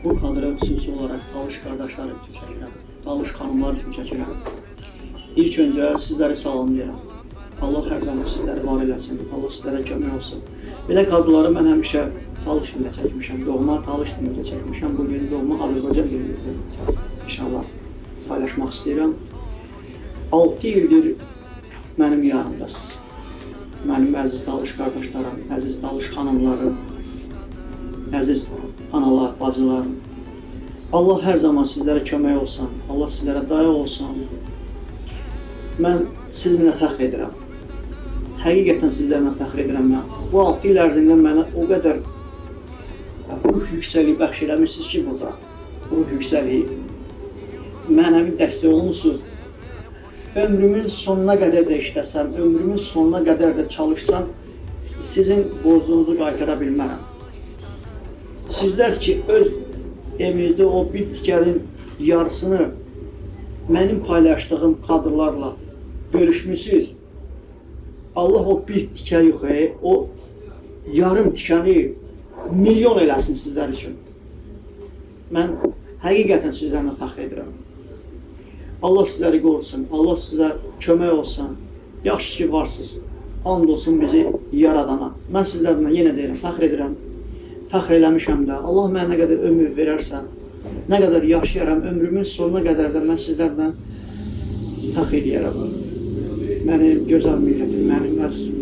Bu kadra xüsusi olaraq Talış qardaşlar üçün çəkirəm, Talış xanımlar üçün çəkirəm. İlk öncə sizləri salamlayıram. Allah hər zaman sizləri var eləsin, Allah sizlərə kömək olsun. Belə kadrları mən həmişə Talış dilində çəkmişəm, doğma Talış dilində çəkmişəm. Bugün doğma Azərbaycan dilində inşallah paylaşmaq istəyirəm. 6 ildir mənim yanımdasınız. Mənim əziz Talış qardaşlarım, əziz Talış xanımlarım, əziz analar, bacılar. Allah hər zaman sizlərə kömək olsun, Allah sizlərə dayaq olsun. Mən sizinlə fəxr edirəm. Həqiqətən sizlərlə fəxr edirəm mən. Bu 6 il ərzində mənə o qədər ruh yüksəliyi bəxş eləmişsiniz ki burada. Ruh yüksəliyi. Mənəvi dəstək olmuşsunuz. Ömrümün sonuna qədər də işləsəm, ömrümün sonuna qədər də çalışsam, sizin borcunuzu qaytara bilmərəm. Sizlər ki, öz evinizdə o bir tikənin yarısını mənim paylaşdığım kadrlarla bölüşmüşsünüz. Allah o bir tikə yox, o yarım tikəni milyon eləsin sizlər üçün. Mən həqiqətən sizlərlə fəxr edirəm. Allah sizləri qorusun, Allah sizə kömək olsun. Yaxşı ki, varsınız. And olsun bizi yaradana. Mən sizlərlə yenə deyirəm, fəxr edirəm. Fəxr eləmişəm də. Allah mənə nə qədər ömür verərsə, nə qədər yaşayaram, ömrümün sonuna qədər də mən sizlərlə fəxr edərəm. Mənim gözəl millətim, mənim əziz